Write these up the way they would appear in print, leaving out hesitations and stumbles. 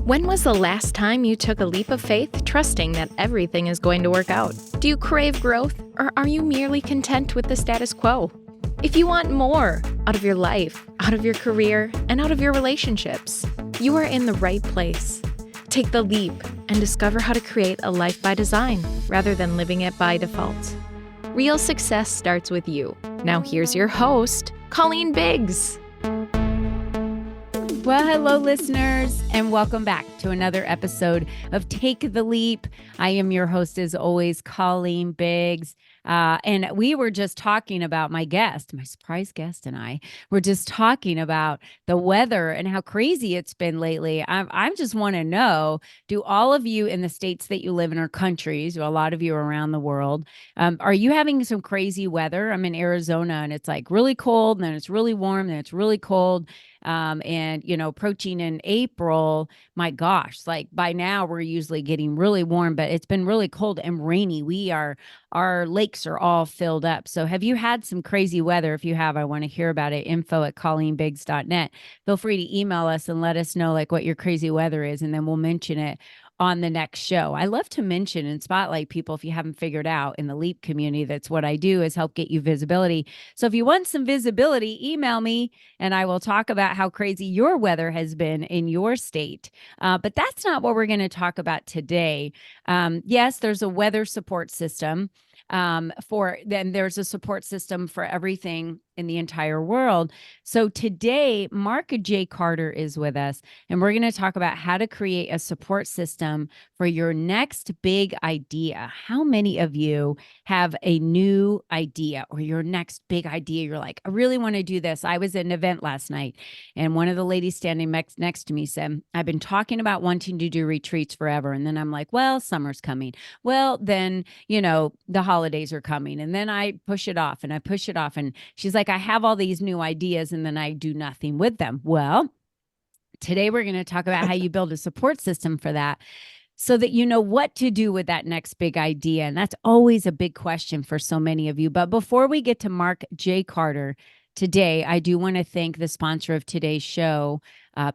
When was the last time you took a leap of faith, trusting that everything is going to work out? Do you crave growth, or are you merely content with the status quo? If you want more out of your life, out of your career, and out of your relationships, you are in the right place. Take the leap and discover how to create a life by design rather than living it by default. Real success starts with you. Now here's your host, Colleen Biggs. Well, hello, listeners, and welcome back to another episode of Take the Leap. I am your host, as always, Colleen Biggs. And we were just talking about my surprise guest and I were just talking about the weather and how crazy it's been lately. I just want to know, do all of you in the states that you live in or countries, a lot of you around the world, are you having some crazy weather? I'm in Arizona and it's like really cold, and then it's really warm, then it's really cold. And, approaching in April, my gosh, like by now we're usually getting really warm, but it's been really cold and rainy. Our lakes are all filled up. So have you had some crazy weather? If you have, I want to hear about it. info@colleenbiggs.net. Feel free to email us and let us know like what your crazy weather is, and then we'll mention it on the next show. I love to mention and spotlight people, if you haven't figured out, in the LEAP community. That's what I do, is help get you visibility. So if you want some visibility, email me and I will talk about how crazy your weather has been in your state. But that's not what we're going to talk about today. Yes, there's a weather support system. Then there's a support system for everything in the entire world. So today, Mark J. Carter is with us, and we're going to talk about how to create a support system for your next big idea. How many of you have a new idea or your next big idea? You're like, I really want to do this. I was at an event last night, and one of the ladies standing next to me said, I've been talking about wanting to do retreats forever. And then I'm like, well, summer's coming. Well, then, the holidays are coming. And then I push it off and I push it off. And she's like, I have all these new ideas and then I do nothing with them. Well, today we're going to talk about how you build a support system for that, so that you know what to do with that next big idea. And that's always a big question for so many of you. But before we get to Mark J. Carter today, I do want to thank the sponsor of today's show,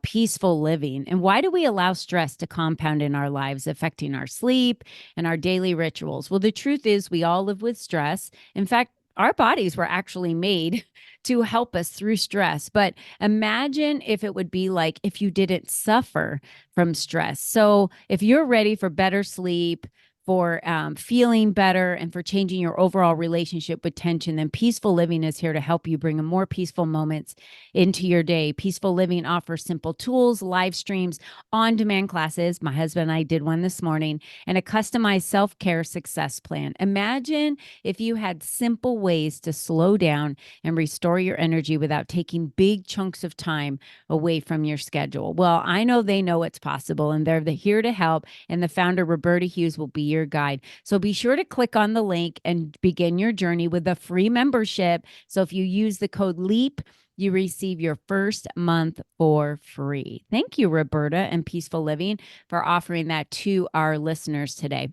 Peaceful Living. And why do we allow stress to compound in our lives, affecting our sleep and our daily rituals? Well, the truth is we all live with stress. In fact, our bodies were actually made to help us through stress. But imagine if it would be like if you didn't suffer from stress. So if you're ready for better sleep, for feeling better, and for changing your overall relationship with tension, then Peaceful Living is here to help you bring more peaceful moments into your day. Peaceful Living offers simple tools, live streams, on-demand classes. My husband and I did one this morning, and a customized self-care success plan. Imagine if you had simple ways to slow down and restore your energy without taking big chunks of time away from your schedule. Well, I know they know it's possible, and they're here to help. And the founder, Roberta Hughes, will be your guide. So be sure to click on the link and begin your journey with a free membership. So if you use the code LEAP, you receive your first month for free. Thank you, Roberta and Peaceful Living, for offering that to our listeners today.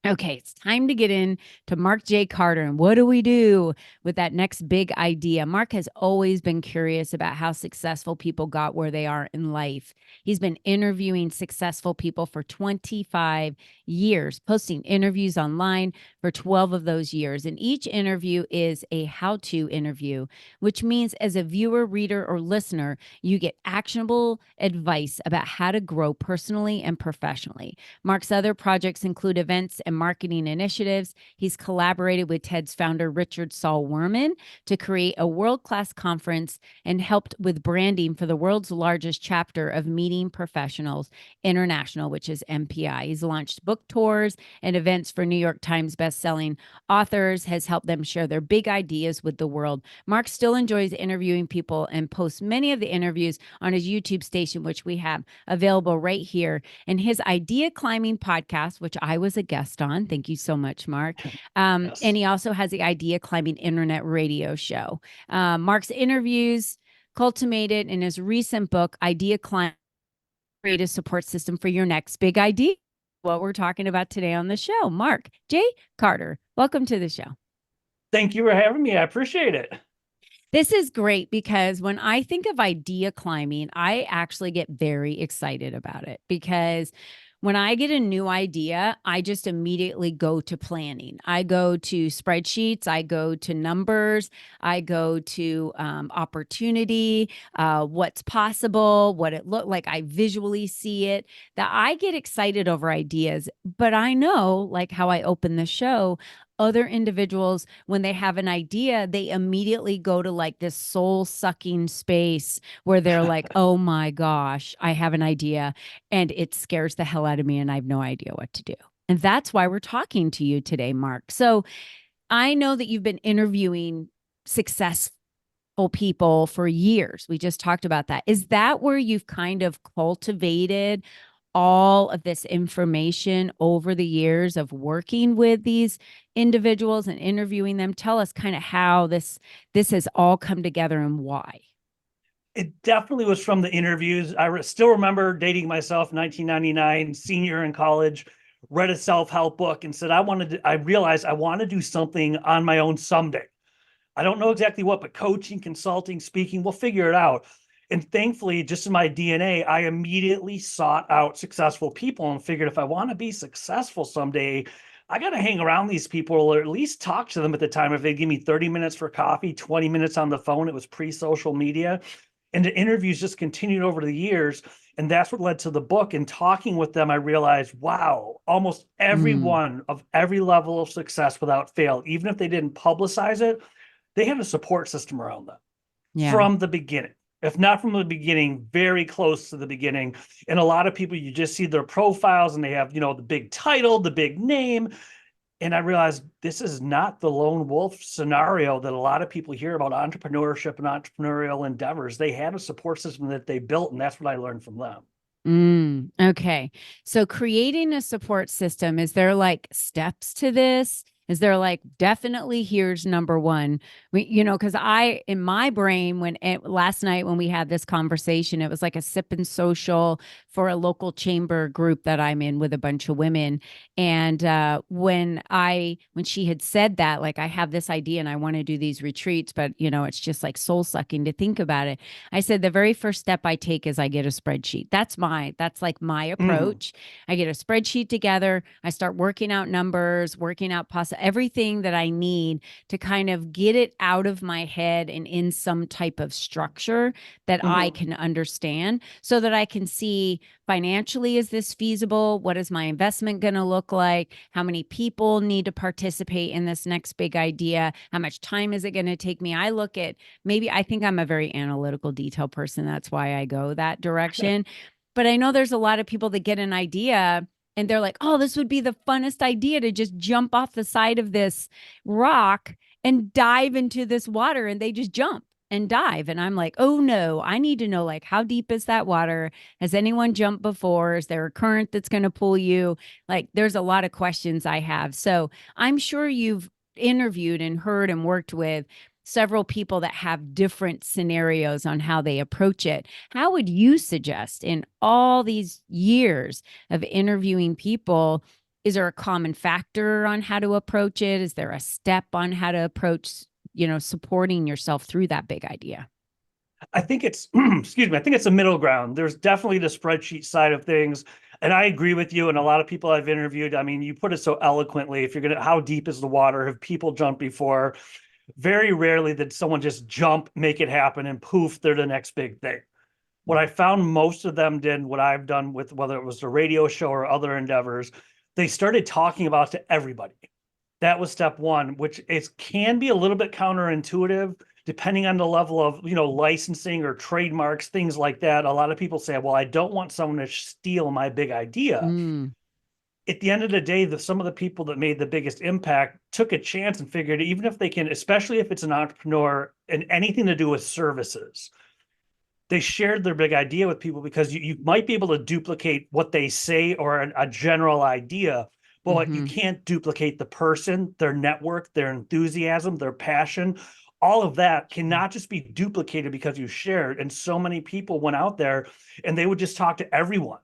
Okay, it's time to get in to Mark J. Carter. And what do we do with that next big idea? Mark has always been curious about how successful people got where they are in life. He's been interviewing successful people for 25 years, posting interviews online for 12 of those years. And each interview is a how-to interview, which means as a viewer, reader, or listener, you get actionable advice about how to grow personally and professionally. Mark's other projects include events and marketing initiatives. He's collaborated with TED's founder, Richard Saul Wurman, to create a world-class conference and helped with branding for the world's largest chapter of Meeting Professionals International, which is MPI. He's launched book tours and events for New York Times bestselling authors, has helped them share their big ideas with the world. Mark still enjoys interviewing people and posts many of the interviews on his YouTube station, which we have available right here. And his Idea Climbing podcast, which I was a guest on. Thank you so much, Mark. Yes. And he also has the Idea Climbing internet radio show. Mark's interviews culminated in his recent book, Idea Climbing, Create a Support System for Your Next Big Idea. What we're talking about today on the show. Mark J. Carter, welcome to the show. Thank you for having me. I appreciate it. This is great because when I think of idea climbing, I actually get very excited about it because when I get a new idea, I just immediately go to planning. I go to spreadsheets, I go to numbers, I go to opportunity, what's possible, what it looked like. I visually see it. That I get excited over ideas, but I know, like how I open the show, other individuals, when they have an idea, they immediately go to like this soul sucking space where they're like, oh my gosh, I have an idea and it scares the hell out of me and I have no idea what to do. And that's why we're talking to you today, Mark. So I know that you've been interviewing successful people for years. We just talked about that. Is that where you've kind of cultivated all of this information over the years of working with these individuals and interviewing them? Tell us kind of how this has all come together and why. It definitely was from the interviews. I still remember dating myself in 1999, senior in college, read a self-help book and said, I realized I want to do something on my own someday. I don't know exactly what, but coaching, consulting, speaking, we'll figure it out. And thankfully, just in my DNA, I immediately sought out successful people and figured if I want to be successful someday, I got to hang around these people or at least talk to them at the time. If they give me 30 minutes for coffee, 20 minutes on the phone, it was pre-social media. And the interviews just continued over the years. And that's what led to the book. And talking with them, I realized, wow, almost everyone of every level of success without fail, even if they didn't publicize it, they had a support system around them from the beginning. If not from the beginning, very close to the beginning. And a lot of people, you just see their profiles and they have, the big title, the big name. And I realized this is not the lone wolf scenario that a lot of people hear about entrepreneurship and entrepreneurial endeavors. They had a support system that they built, and that's what I learned from them. Okay. So creating a support system, is there like steps to this? Is there like, definitely here's number one, because in my brain, last night when we had this conversation, it was like a sip and social for a local chamber group that I'm in with a bunch of women. And when she had said that, like, I have this idea and I want to do these retreats, but it's just like soul sucking to think about it. I said, the very first step I take is I get a spreadsheet. That's like my approach. I get a spreadsheet together. I start working out numbers, working out everything that I need to kind of get it out of my head and in some type of structure that I can understand so that I can see financially, is this feasible? What is my investment going to look like? How many people need to participate in this next big idea? How much time is it going to take me? I look at, I think I'm a very analytical detail person. That's why I go that direction. But I know there's a lot of people that get an idea and they're like, oh, this would be the funnest idea to just jump off the side of this rock and dive into this water. And they just jump and dive. And I'm like, oh no, I need to know, like, how deep is that water? Has anyone jumped before? Is there a current that's going to pull you? Like, there's a lot of questions I have. So I'm sure you've interviewed and heard and worked with several people that have different scenarios on how they approach it. How would you suggest, in all these years of interviewing people, is there a common factor on how to approach it? Is there a step on how to approach, supporting yourself through that big idea? I think it's, excuse me, I think it's a middle ground. There's definitely the spreadsheet side of things. And I agree with you. And a lot of people I've interviewed, I mean, you put it so eloquently. If you're going to, how deep is the water? Have people jumped before? Very rarely did someone just jump, make it happen, and poof, they're the next big thing. What I found most of them did, what I've done with whether it was the radio show or other endeavors, they started talking about to everybody. That was step one, which can be a little bit counterintuitive depending on the level of, licensing or trademarks, things like that. A lot of people say, well, I don't want someone to steal my big idea. At the end of the day, some of the people that made the biggest impact took a chance and figured, even if they can, especially if it's an entrepreneur and anything to do with services, they shared their big idea with people because you might be able to duplicate what they say or a general idea, but you can't duplicate the person, their network, their enthusiasm, their passion. All of that cannot just be duplicated because you shared. And so many people went out there and they would just talk to everyone.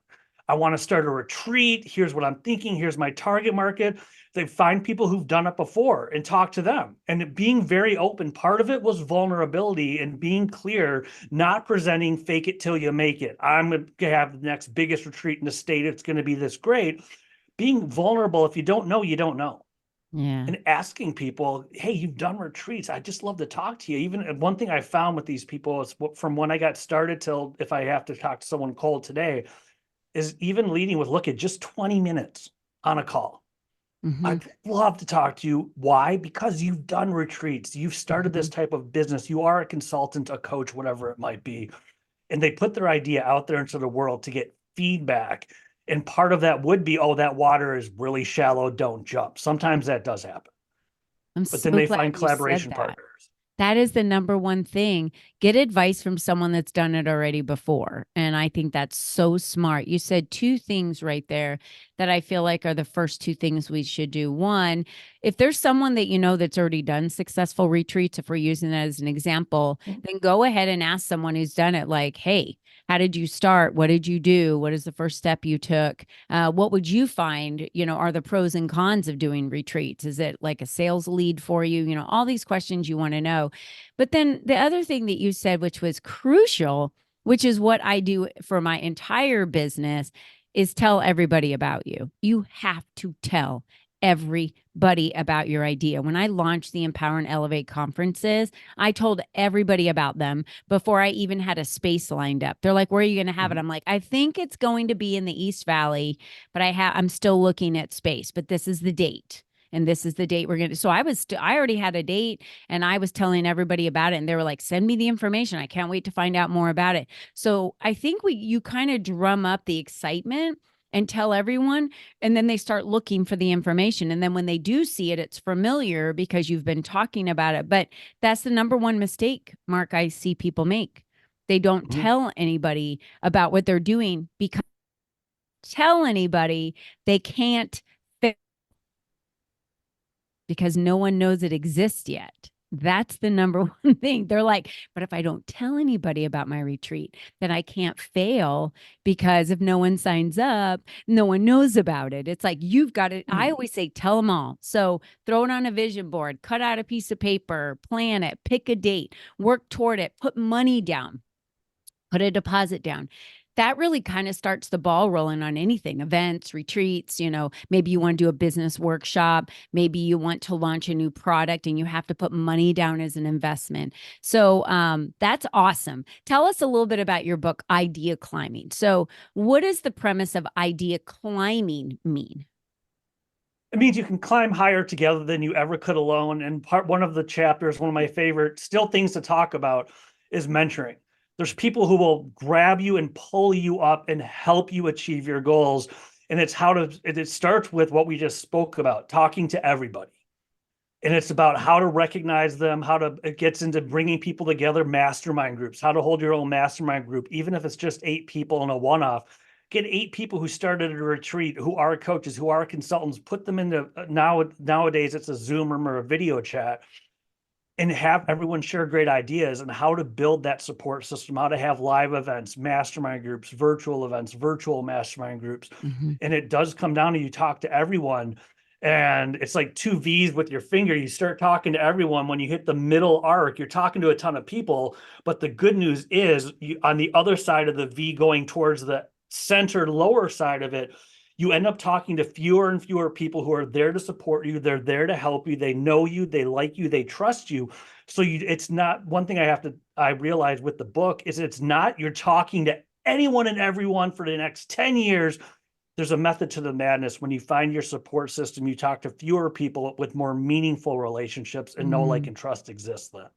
I want to start a retreat. Here's what I'm thinking. Here's my target market. They find people who've done it before and talk to them. And being very open, part of it was vulnerability and being clear, not presenting fake it till you make it. I'm going to have the next biggest retreat in the state. It's going to be this great. Being vulnerable, if you don't know, you don't know. Yeah. And asking people, hey, you've done retreats. I just love to talk to you. Even one thing I found with these people is from when I got started till if I have to talk to someone cold today, is even leading with, look at just 20 minutes on a call. I'd love to talk to you. Why? Because you've done retreats. You've started this type of business. You are a consultant, a coach, whatever it might be. And they put their idea out there into the world to get feedback. And part of that would be, oh, that water is really shallow. Don't jump. Sometimes that does happen. But then they find collaboration partners. That is the number one thing. Get advice from someone that's done it already before. And I think that's so smart. You said two things right there that I feel like are the first two things we should do. One, if there's someone that you know that's already done successful retreats, if we're using that as an example, then go ahead and ask someone who's done it like, hey, how did you start? What did you do? What is the first step you took? What would you find, are the pros and cons of doing retreats? Is it like a sales lead for you? All these questions you want to know. But then the other thing that you said, which was crucial, which is what I do for my entire business, is tell everybody about you. You have to tell everybody about your idea. When I launched the Empower and Elevate conferences, I told everybody about them before I even had a space lined up. They're like, where are you going to have it? I'm like, I think it's going to be in the East Valley, but I'm still looking at space, but this is the date. And this is the date we're going to. So I already had a date and I was telling everybody about it. And they were like, send me the information. I can't wait to find out more about it. So I think you kind of drum up the excitement and tell everyone, and then they start looking for the information. And then when they do see it, it's familiar because you've been talking about it. But that's the number one mistake, Mark, I see people make. They don't tell anybody about what they're doing because tell anybody they can't because no one knows it exists yet. That's the number one thing. They're like, but if I don't tell anybody about my retreat, then I can't fail because if no one signs up, no one knows about it. It's like, you've got it. I always say, tell them all. So throw it on a vision board, cut out a piece of paper, plan it, pick a date, work toward it, put money down, put a deposit down. That really kind of starts the ball rolling on anything, events, retreats, maybe you want to do a business workshop, maybe you want to launch a new product and you have to put money down as an investment. So that's awesome. Tell us a little bit about your book, Idea Climbing. So what does the premise of idea climbing mean? It means you can climb higher together than you ever could alone. And one of the chapters, one of my favorite still things to talk about is mentoring. There's people who will grab you and pull you up and help you achieve your goals. And it starts with what we just spoke about, talking to everybody. And it's about how to recognize them, it gets into bringing people together, mastermind groups, how to hold your own mastermind group, even if it's just 8 people in a one-off. Get 8 people who started a retreat, who are coaches, who are consultants, put them into, nowadays it's a Zoom room or a video chat, and have everyone share great ideas and how to build that support system, how to have live events, mastermind groups, virtual events, virtual mastermind groups. And it does come down to you talk to everyone. And it's like 2 V's with your finger. You start talking to everyone. When you hit the middle arc, you're talking to a ton of people. But the good news is on the other side of the V going towards the center lower side of it, you end up talking to fewer and fewer people who are there to support you. They're there to help you. They know you, they like you, they trust you. So it's not one thing I realized with the book is it's not you're talking to anyone and everyone for the next 10 years. There's a method to the madness. When you find your support system, you talk to fewer people with more meaningful relationships and know, like, and trust exists then.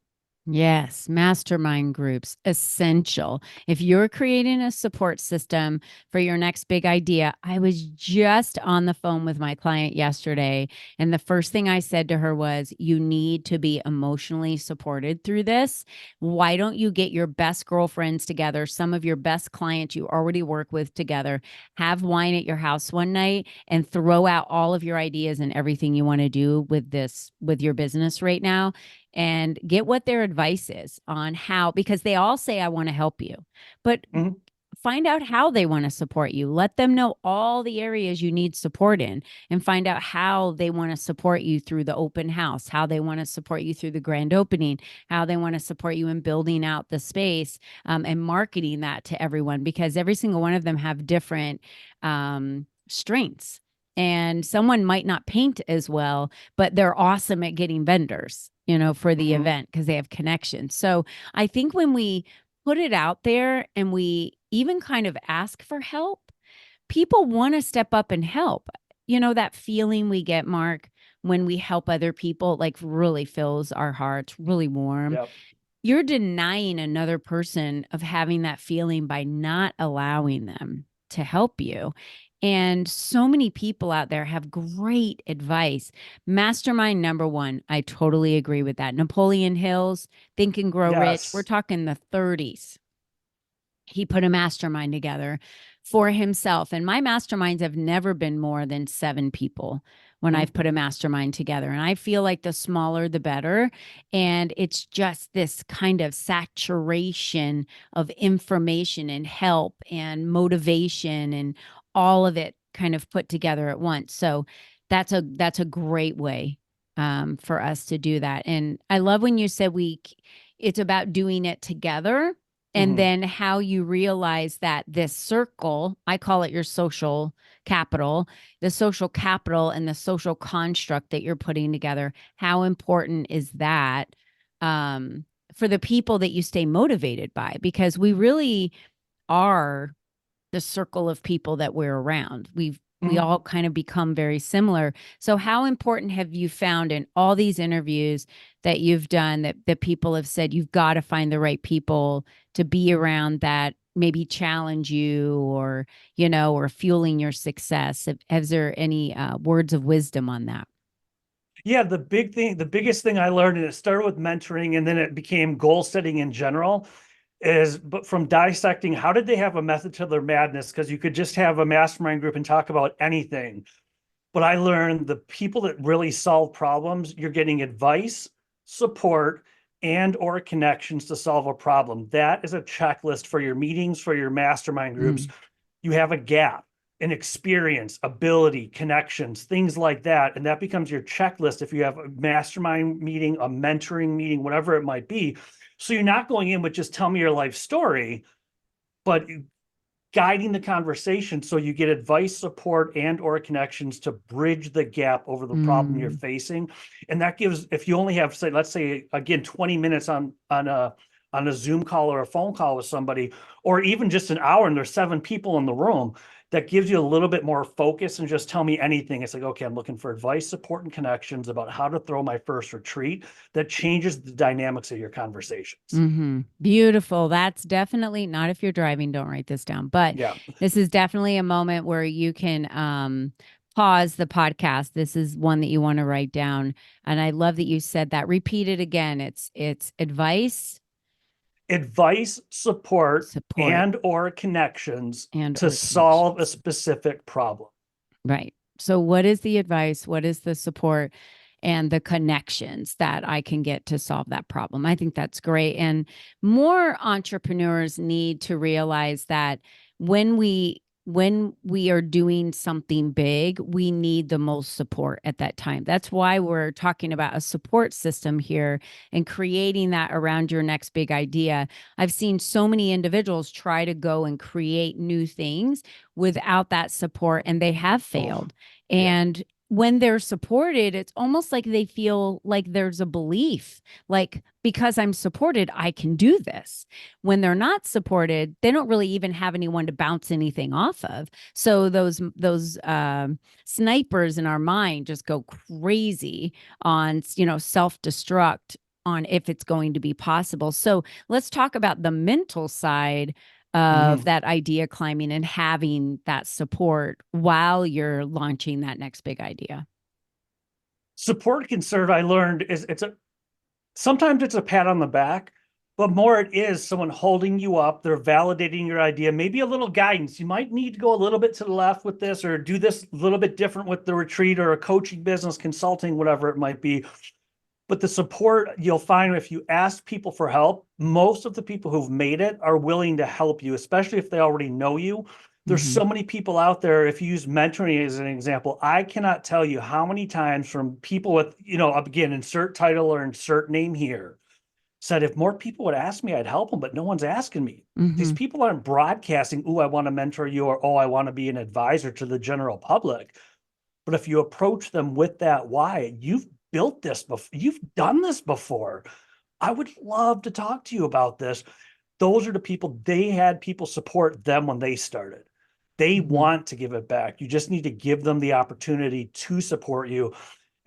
Yes, mastermind groups, essential. If you're creating a support system for your next big idea, I was just on the phone with my client yesterday, and the first thing I said to her was, you need to be emotionally supported through this. Why don't you get your best girlfriends together, some of your best clients you already work with together, have wine at your house one night and throw out all of your ideas and everything you want to do with your business right now, and get what their advice is on how, because they all say, I want to help you. But find out how they want to support you. Let them know all the areas you need support in, and find out how they want to support you through the open house, how they want to support you through the grand opening, how they want to support you in building out the space, and marketing that to everyone, because every single one of them have different strengths. And someone might not paint as well, but they're awesome at getting vendors, for the event, because they have connections. So I think when we put it out there and we even kind of ask for help, people want to step up and help. That feeling we get, Mark, when we help other people, like, really fills our hearts, really warm. Yep. You're denying another person of having that feeling by not allowing them to help you. And so many people out there have great advice. Mastermind number one, I totally agree with that. Napoleon Hill's Think and Grow Rich. We're talking the 30s. He put a mastermind together for himself. And my masterminds have never been more than 7 people when I've put a mastermind together. And I feel like the smaller, the better. And it's just this kind of saturation of information and help and motivation and all of it kind of put together at once. So that's a great way for us to do that. And I love when you said it's about doing it together. And then how you realize that this circle, I call it your social capital, the social capital and the social construct that you're putting together, how important is that for the people that you stay motivated by? Because we really are the circle of people that we're around. We all kind of become very similar. So how important have you found in all these interviews that you've done that people have said you've got to find the right people to be around that maybe challenge you or fueling your success? Is there any words of wisdom on that? Yeah, the biggest thing I learned, and it started with mentoring and then it became goal setting in general, but from dissecting, how did they have a method to their madness? Because you could just have a mastermind group and talk about anything. But I learned the people that really solve problems, you're getting advice, support, and or connections to solve a problem. That is a checklist for your meetings, for your mastermind groups. You have a gap, an experience, ability, connections, things like that. And that becomes your checklist if you have a mastermind meeting, a mentoring meeting, whatever it might be. So you're not going in with just tell me your life story, but guiding the conversation so you get advice, support, and or connections to bridge the gap over the problem you're facing. And that gives, if you only have, say, let's say, again, 20 minutes on a Zoom call or a phone call with somebody, or even just an hour and there's 7 people in the room, that gives you a little bit more focus and just tell me anything. It's like, okay, I'm looking for advice, support, and connections about how to throw my first retreat. That changes the dynamics of your conversations. Beautiful. That's definitely not, if you're driving, don't write this down, but yeah, this is definitely a moment where you can pause the podcast. This is one that you want to write down. And I love that you said that. Repeat it again. It's advice, support, and or connections to solve a specific problem. Right. So what is the advice? What is the support and the connections that I can get to solve that problem? I think that's great. And more entrepreneurs need to realize that when we are doing something big, we need the most support at that time. That's why we're talking about a support system here and creating that around your next big idea. I've seen so many individuals try to go and create new things without that support, and they have failed. And when they're supported, it's almost like they feel like there's a belief, like, because I'm supported, I can do this. When they're not supported, they don't really even have anyone to bounce anything off of. So those snipers in our mind just go crazy on, self-destruct on if it's going to be possible. So let's talk about the mental side of that idea climbing and having that support while you're launching that next big idea. Support can serve, I learned, sometimes it's a pat on the back, but more it is someone holding you up. They're validating your idea, maybe a little guidance. You might need to go a little bit to the left with this, or do this a little bit different with the retreat, or a coaching business, consulting, whatever it might be. But the support you'll find if you ask people for help, most of the people who've made it are willing to help you, especially if they already know you. There's Mm-hmm. so many people out there. If you use mentoring as an example, I cannot tell you how many times from people with, again, insert title or insert name here, said if more people would ask me, I'd help them, but no one's asking me. These Mm-hmm. people aren't broadcasting, "Oh, I want to mentor you," or "Oh, I want to be an advisor to the general public." But if you approach them with that why, you've built this before, you've done this before. I would love to talk to you about this. Those are the people, they had people support them when they started. They Mm-hmm. want to give it back. You just need to give them the opportunity to support you.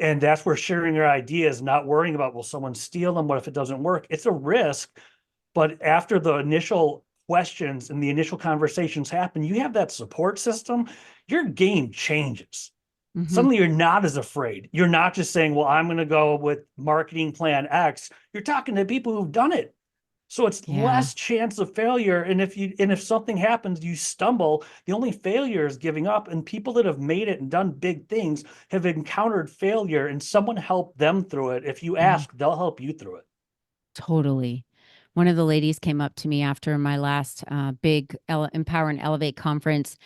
And that's where sharing your ideas, not worrying about, will someone steal them? What if it doesn't work? It's a risk. But after the initial questions and the initial conversations happen, you have that support system, your game changes. Mm-hmm. Suddenly you're not as afraid. You're not just saying, well, I'm going to go with marketing plan X. You're talking to people who've done it. So it's Yeah. less chance of failure. And if something happens, you stumble, the only failure is giving up. And people that have made it and done big things have encountered failure and someone helped them through it. If you Mm-hmm. ask, they'll help you through it. Totally. One of the ladies came up to me after my last big Empower and Elevate conference,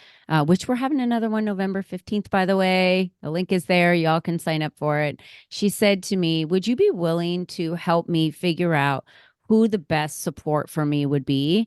which we're having another one November 15th, by the way. The link is there. Y'all can sign up for it. She said to me, would you be willing to help me figure out who the best support for me would be?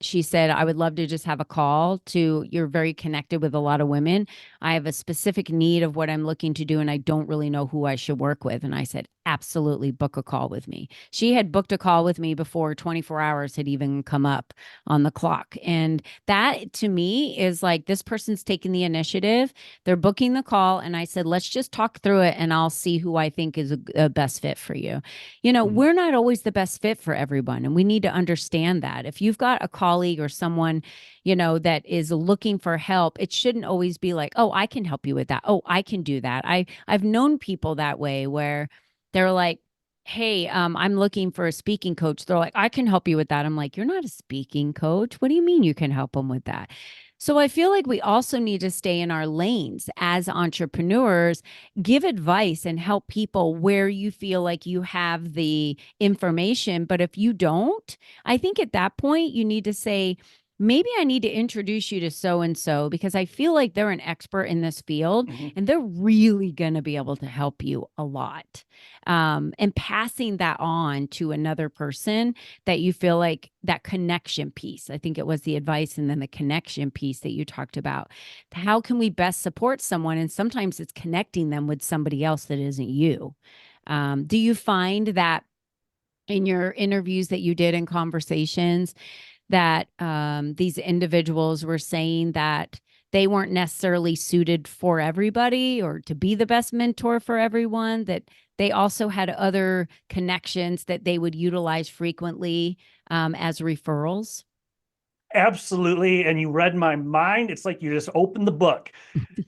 She said, I would love to just have a call to, you're very connected with a lot of women. I have a specific need of what I'm looking to do, and I don't really know who I should work with. And I said, absolutely, book a call with me. She had booked a call with me before 24 hours had even come up on the clock. And that to me is like, this person's taking the initiative. They're booking the call. And I said, let's just talk through it and I'll see who I think is a best fit for you. Mhm. We're not always the best fit for everyone. And we need to understand that. If you've got a colleague or someone, that is looking for help, it shouldn't always be like, oh, I can help you with that. Oh, I can do that. I've known people that way where they're like, hey, I'm looking for a speaking coach. They're like, I can help you with that. I'm like, you're not a speaking coach. What do you mean you can help them with that? So I feel like we also need to stay in our lanes as entrepreneurs, give advice and help people where you feel like you have the information. But if you don't, I think at that point you need to say, maybe I need to introduce you to so and so because I feel like they're an expert in this field Mhm. and they're really going to be able to help you a lot. And passing that on to another person that you feel like that connection piece. I think it was the advice and then the connection piece that you talked about. How can we best support someone? And sometimes it's connecting them with somebody else that isn't you. Do you find that in your interviews that you did in conversations that these individuals were saying that they weren't necessarily suited for everybody or to be the best mentor for everyone, that they also had other connections that they would utilize frequently as referrals? Absolutely. And you read my mind. It's like you just opened the book.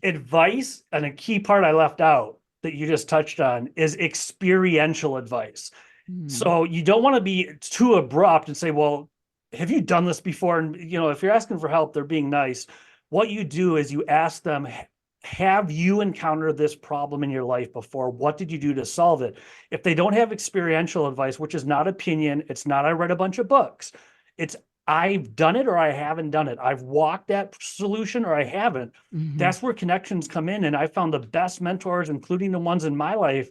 Advice, and a key part I left out that you just touched on is experiential advice. Hmm. So you don't want to be too abrupt and say, well, have you done this before? And, if you're asking for help, they're being nice. What you do is you ask them, have you encountered this problem in your life before? What did you do to solve it? If they don't have experiential advice, which is not opinion, it's not, I read a bunch of books. It's, I've done it or I haven't done it. I've walked that solution or I haven't. Mm-hmm. That's where connections come in. And I found the best mentors, including the ones in my life,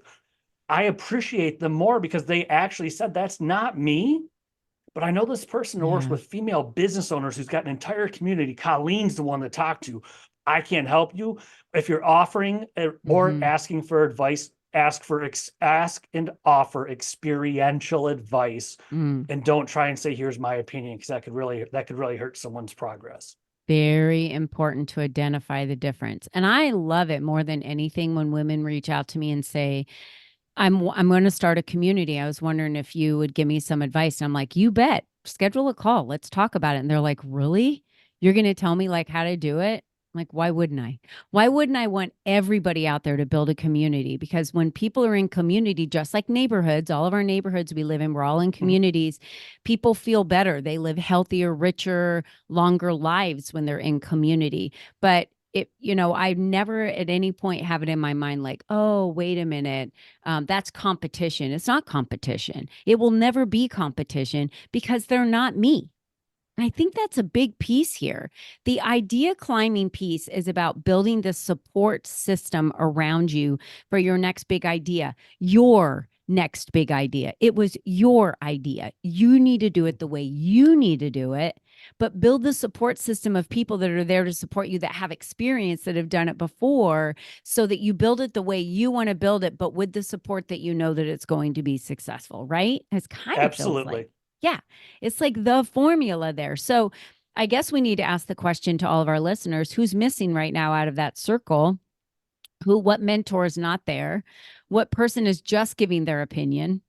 I appreciate them more because they actually said, that's not me, but I know this person who works Yeah. with female business owners who's got an entire community. Colleen's the one to talk to. I can't help you. If you're offering or Mm-hmm. asking for advice, ask and offer experiential advice, Mm. and don't try and say, here's my opinion, because that could really hurt someone's progress. Very important to identify the difference. And I love it more than anything when women reach out to me and say, I'm going to start a community. I was wondering if you would give me some advice. And I'm like, you bet. Schedule a call. Let's talk about it. And they're like, really? You're going to tell me like how to do it? Like, why wouldn't I? Why wouldn't I want everybody out there to build a community? Because when people are in community, just like neighborhoods, all of our neighborhoods we live in, we're all in Mhm. communities. People feel better. They live healthier, richer, longer lives when they're in community. But I never at any point have it in my mind like, oh, wait a minute, that's competition. It's not competition. It will never be competition because they're not me. I think that's a big piece here. The idea climbing piece is about building the support system around you for your next big idea, your next big idea. It was your idea. You need to do it the way you need to do it, but build the support system of people that are there to support you, that have experience, that have done it before, so that you build it the way you want to build it, but with the support that you know that it's going to be successful, right? It's kind of feels like. Yeah, it's like the formula there. So I guess we need to ask the question to all of our listeners, who's missing right now out of that circle? What mentor is not there? What person is just giving their opinion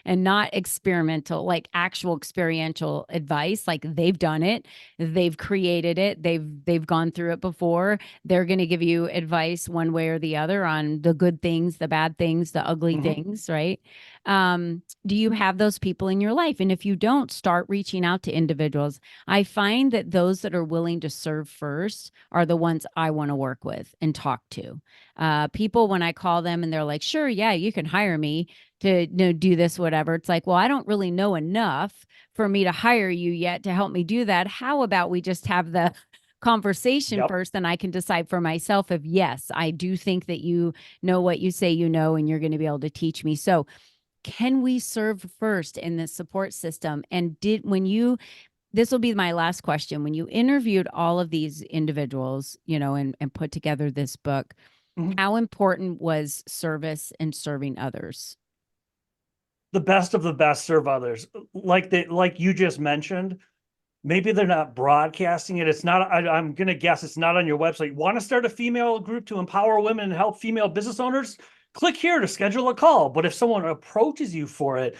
and not experimental, like actual experiential advice? Like they've done it, they've created it, they've gone through it before. They're going to give you advice one way or the other on the good things, the bad things, the ugly things, right? Do you have those people in your life? And if you don't, start reaching out to individuals. I find that those that are willing to serve first are the ones I want to work with and talk to. People, when I call them and they're like, sure, yeah, you can hire me to do this, whatever. It's like, well, I don't really know enough for me to hire you yet to help me do that. How about we just have the conversation first, and I can decide for myself if, yes, I do think that you know what you say you know, and you're going to be able to teach me. So can we serve first in this support system? And this will be my last question. When you interviewed all of these individuals, and put together this book, how important was service and serving others? The best of the best serve others. Like you just mentioned, maybe they're not broadcasting it. It's not, I'm going to guess it's not on your website. Want to start a female group to empower women and help female business owners? Click here to schedule a call. But if someone approaches you for it,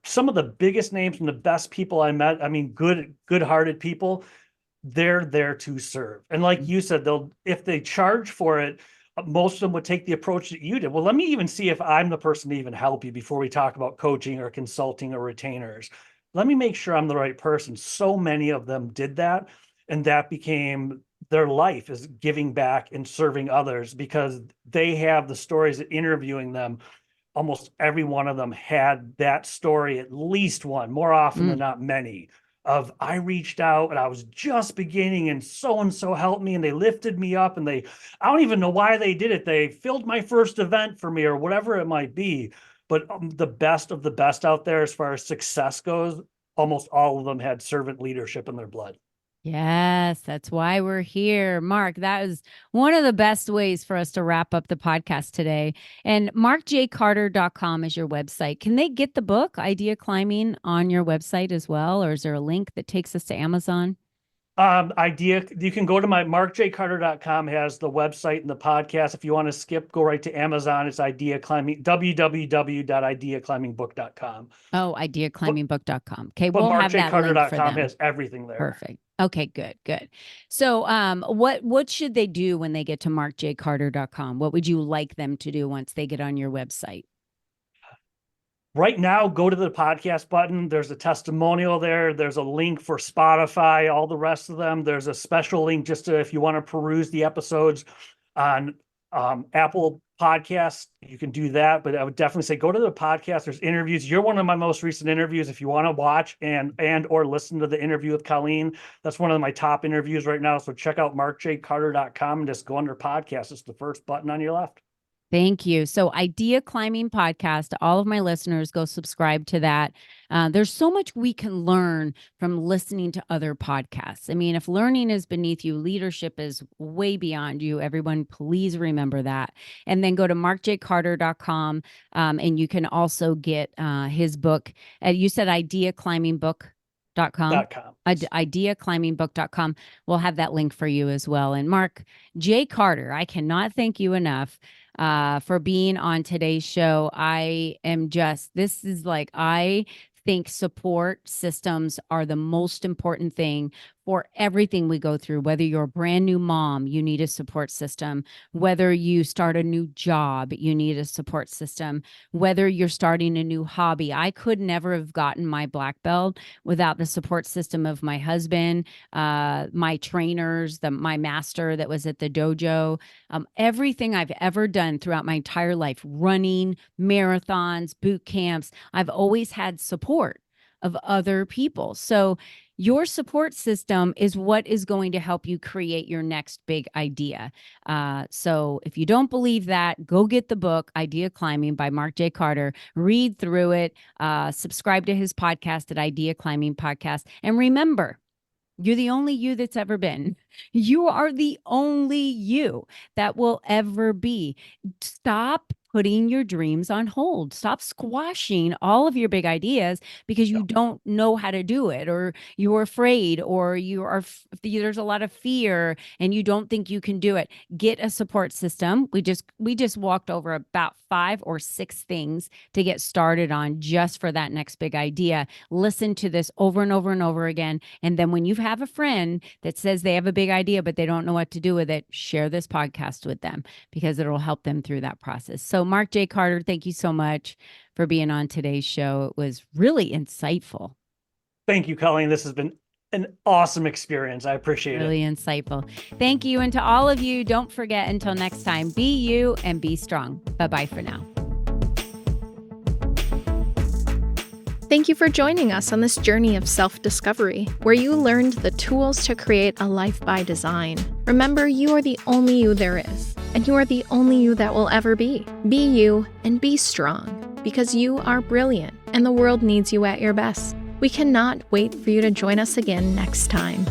some of the biggest names and the best people I met, I mean, good-hearted people, they're there to serve. And like you said, if they charge for it, most of them would take the approach that you did. Well, let me even see if I'm the person to even help you before we talk about coaching or consulting or retainers. Let me make sure I'm the right person. So many of them did that, and that became their life, is giving back and serving others, because they have the stories that interviewing them. Almost every one of them had that story, at least one, more often than not many, of I reached out and I was just beginning and so helped me and they lifted me up, and I don't even know why they did it. They filled my first event for me or whatever it might be. But the best of the best out there, as far as success goes, almost all of them had servant leadership in their blood. Yes, that's why we're here. Mark, that is one of the best ways for us to wrap up the podcast today. And markjcarter.com is your website. Can they get the book, Idea Climbing, on your website as well? Or is there a link that takes us to Amazon? You can go to my markjcarter.com, has the website and the podcast. If you want to skip, go right to Amazon. It's Idea Climbing, www.ideaclimbingbook.com. Oh, ideaclimbingbook.com. Okay, But we'll have that link for them. has everything there. Perfect. Okay, good. So what should they do when they get to markjcarter.com? What would you like them to do once they get on your website? Right now, go to the podcast button. There's a testimonial there. There's a link for Spotify, all the rest of them. There's a special link just if you want to peruse the episodes on Apple Podcasts. You can do that, but I would definitely say go to the podcast. There's interviews. You're one of my most recent interviews. If you want to watch and or listen to the interview with Colleen, that's one of my top interviews right now. So check out markjcarter.com and just go under podcast. It's the first button on your left. Thank you. So Idea Climbing Podcast, all of my listeners, go subscribe to that. There's so much we can learn from listening to other podcasts. I mean, if learning is beneath you, leadership is way beyond you. Everyone, please remember that. And then go to markjcarter.com, and you can also get his book. You said ideaclimbingbook.com. Ideaclimbingbook.com. We'll have that link for you as well. And Mark J. Carter, I cannot thank you enough for being on today's show. I think support systems are the most important thing for everything we go through. Whether you're a brand new mom, you need a support system. Whether you start a new job, you need a support system. Whether you're starting a new hobby, I could never have gotten my black belt without the support system of my husband, my trainers, my master that was at the dojo. Everything I've ever done throughout my entire life, running, marathons, boot camps, I've always had support of other people. So your support system is what is going to help you create your next big idea. So if you don't believe that, go get the book, Idea Climbing by Mark J. Carter, read through it, subscribe to his podcast at Idea Climbing Podcast. And remember, you're the only you that's ever been. You are the only you that will ever be. Stop putting your dreams on hold. Stop squashing all of your big ideas because you don't know how to do it, or you're afraid, or there's a lot of fear and you don't think you can do it. Get a support system. We just walked over about 5 or 6 things to get started on just for that next big idea. Listen to this over and over and over again. And then when you have a friend that says they have a big idea, but they don't know what to do with it, share this podcast with them because it'll help them through that process. So Mark J. Carter, thank you so much for being on today's show. It was really insightful. Thank you, Colleen. This has been an awesome experience. I appreciate it. Really insightful. Thank you. And to all of you, don't forget, until next time, be you and be strong. Bye-bye for now. Thank you for joining us on this journey of self-discovery, where you learned the tools to create a life by design. Remember, you are the only you there is, and you are the only you that will ever be. Be you and be strong, because you are brilliant, and the world needs you at your best. We cannot wait for you to join us again next time.